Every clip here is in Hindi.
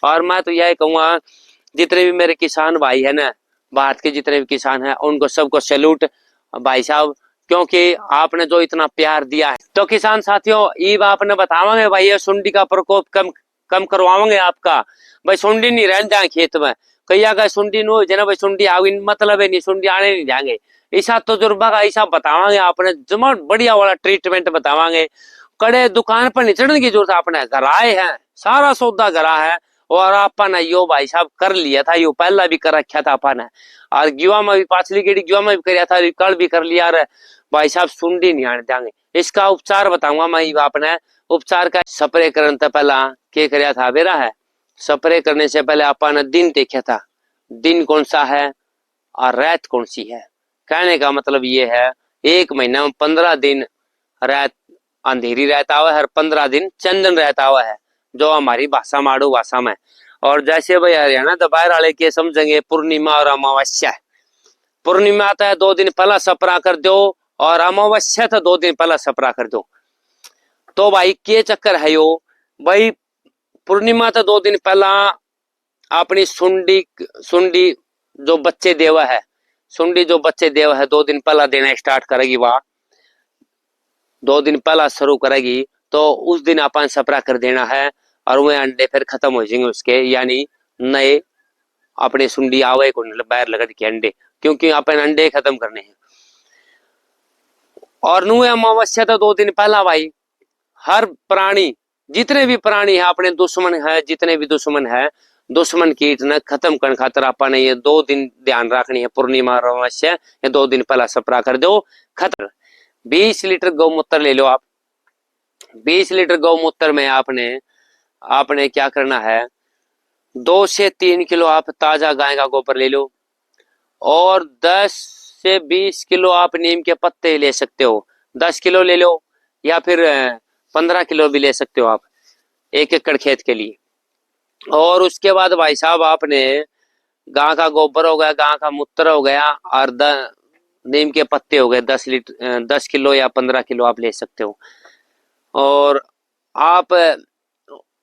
और मैं तो यही कहूँगा, जितने भी मेरे किसान भाई है ना, भारत के जितने भी किसान हैं, उनको सबको सैल्यूट भाई साहब, क्योंकि आपने जो इतना प्यार दिया है। तो किसान साथियों, ईब आपने बतावांगे भाई, ये सुंडी का प्रकोप कम कम करवाओगे आपका भाई। सुंडी नहीं रहने जाए खेत में, कई अगर सुंडी न हो ना भाई, सुंडी आगे मतलब है नहीं, सुंडी आने नहीं जाएंगे। ऐसा तजुर्बा का ऐसा बतावांगे आपने, जमा बढ़िया वाला ट्रीटमेंट बतावांगे। कड़े दुकान पर नहीं चढ़ने की जरूरत, आपने घराए हैं, सारा सौदा घरा है। और अपन यो भाई साहब कर लिया था, यो पहला भी कर रखा था अपन है, और युवा में भी पाछली गेड़ी युवा में भी कराया था, कल भी कर लिया। भाई साहब सुंडी नहीं आने देंगे। इसका उपचार बताऊंगा मैं आपने। उपचार का स्प्रे करने से पहला क्या कराया था बेरा है, स्प्रे करने से पहले अपन ने दिन देखा था, दिन कौन सा है और रात कौन सी है। कहने का मतलब ये है, 1 महीना में 15 दिन रात अंधेरी रहता हुआ है, हर 15 दिन चंदन रहता हुआ है, जो हमारी भाषा माड़ू भाषा में। और जैसे भाई हरियाणा तो बाहर वाले के समझेंगे पूर्णिमा और अमावस्या। पूर्णिमा आता है 2 दिन पहला सपरा कर दो, और अमावस्या तो 2 दिन पहला सपरा कर दो। तो भाई के चक्कर है यो भाई, पूर्णिमा तो 2 दिन पहला अपनी सुंडी सुंडी जो बच्चे देवा है, सुंडी जो बच्चे देवा है 2 दिन पहला देना स्टार्ट करेगी, वह 2 दिन पहला शुरू करेगी। तो उस दिन अपन सपरा कर देना है, और वह अंडे फिर खत्म हो जाएंगे उसके, यानी नए अपने सुंडी आवे को बाहर लगा के अंडे, क्योंकि अपन अंडे खत्म करने हैं। और नुए अमावस्या तो 2 दिन पहला भाई, हर प्राणी जितने भी प्राणी है अपने दुश्मन है, जितने भी दुश्मन है, दुश्मन कीट न खत्म करने खातर अपन ये 2 दिन ध्यान रखनी है। पूर्णिमा और अमावस्या ये 2 दिन पहला सपरा कर दो खत्म। 20 लीटर गौमूत्र ले लो आप। 20 लीटर गौमूत्र में आपने क्या करना है, 2 से 3 किलो आप ताजा गाय का गोबर ले लो, और 10 से 20 किलो आप नीम के पत्ते ले सकते हो। 10 किलो ले लो, या फिर 15 किलो भी ले सकते हो आप 1 एकड़ खेत के लिए। और उसके बाद भाई साहब आपने गाय का गोबर हो गया, गाय का मूत्र हो गया, और नीम के पत्ते हो गए, 10 किलो या 15 किलो आप ले सकते हो। और आप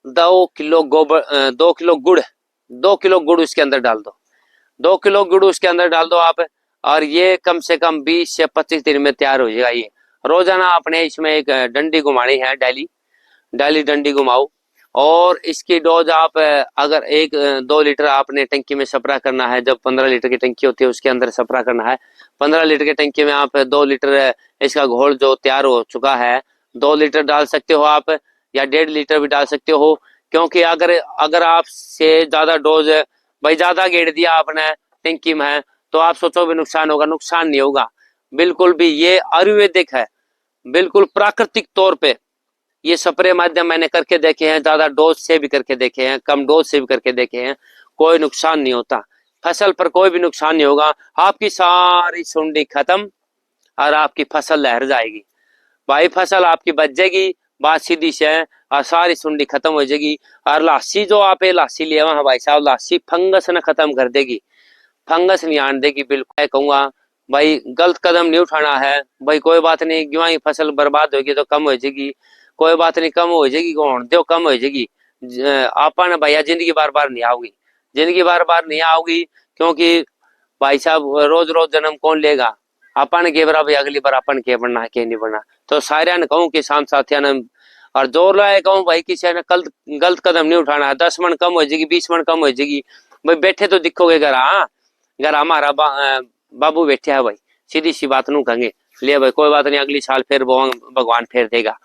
2 किलो गोबर 2 किलो गुड़ 2 किलो गुड़ उसके अंदर डाल दो, 2 किलो गुड़ उसके अंदर डाल दो आप। और ये कम से कम 20 से 25 दिन में तैयार हो जाएगा। ये रोजाना आपने इसमें एक डंडी घुमानी है, डेली डंडी घुमाओ। और इसकी डोज आप अगर 1-2 लीटर आपने टंकी में सप्रा करना है, जब 15 लीटर की टंकी होती है उसके अंदर सप्रा करना है। 15 लीटर की टंकी में आप 2 लीटर इसका घोल जो तैयार हो चुका है 2 लीटर डाल सकते हो आप, या 1.5 लीटर भी डाल सकते हो। क्योंकि अगर आप से ज्यादा डोज भाई ज्यादा गेड़ दिया आपने टंकी में, तो आप सोचो भी नुकसान होगा, नुकसान नहीं होगा बिल्कुल भी। ये आयुर्वेदिक है, बिल्कुल प्राकृतिक तौर पे ये स्प्रे माध्यम मैंने करके देखे हैं, ज्यादा डोज से भी करके देखे हैं, कम डोज से भी करके देखे हैं, कोई नुकसान नहीं होता, फसल पर कोई भी नुकसान नहीं होगा। आपकी सारी सुंडी खत्म और आपकी फसल लहर जाएगी भाई, फसल आपकी बच जाएगी, बात सीधी से है, और सारी सुंडी खत्म हो जाएगी। और लासी जो आप लासी लिया वहां भाई साहब, लासी फंगस न खत्म कर देगी, फंगस नहीं आने देगी। बिल्कुल कहूंगा भाई, गलत कदम नहीं उठाना है भाई। कोई बात नहीं, क्यों ही फसल बर्बाद होगी तो कम हो जाएगी, कोई बात नहीं, कम हो जाएगी, कौन दो कम हो जाएगी। आपन भैया जिंदगी बार बार नहीं आओगी, जिंदगी बार बार नहीं आओगी, क्योंकि भाई साहब रोज रोज जन्म कौन लेगा। अपन के बरा भाई, अगली बार अपन के बनना के नहीं बनना। तो सारे ने कहूँ किसान साथियों ने, और जोर लाए कहूँ भाई, किसी ने गलत कदम नहीं उठाना है। 10 मन कम हो जाएगी, 20 मन कम हो जाएगी भाई, बैठे तो दिखोगे घर। हाँ, घर हमारा बाबू बैठे है भाई, सीधी सी बात नू कहेंगे ले भाई, कोई बात नहीं, अगली साल फिर भगवान फेर देगा।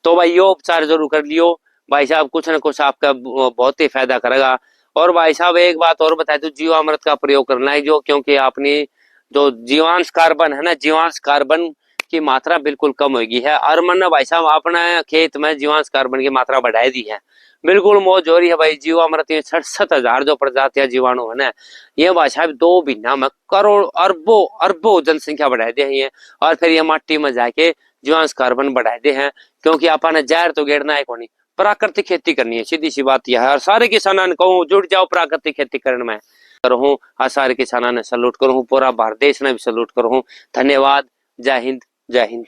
तो भाई यो उपचार जरूर कर लियो भाई साहब, कुछ न कुछ आपका बहुत ही फायदा करेगा। और भाई साहब एक बात और बता दूं, जीवामृत का प्रयोग करना है जो, क्योंकि आपने जो जीवांश कार्बन है ना, जीवांश कार्बन की मात्रा बिल्कुल कम होगी है। और मन भाई साहब अपने खेत में जीवांश कार्बन की मात्रा बढ़ाई दी है, बिल्कुल मौज हो रही है भाई। जीवामृत 67,000 जो प्रजातियां जीवाणु है ना, ये भाई साहब 2 महीना में करोड़ अरबों जनसंख्या बढ़ा दे है। और फिर ये माटी में जाके जीवांश कार्बन बढ़ा दे हैं, क्योंकि अपन जहर तो गेड़ना है कोनी, प्राकृतिक खेती करनी है, सीधी सी बात यह है। और सारे किसानों ने कहूँ जुड़ जाओ प्राकृतिक खेती करने में करूँ, और सारे किसानों ने सल्यूट करूँ, पूरा भारत देश ने भी सल्यूट करूँ। धन्यवाद, जय हिंद, जय हिंद।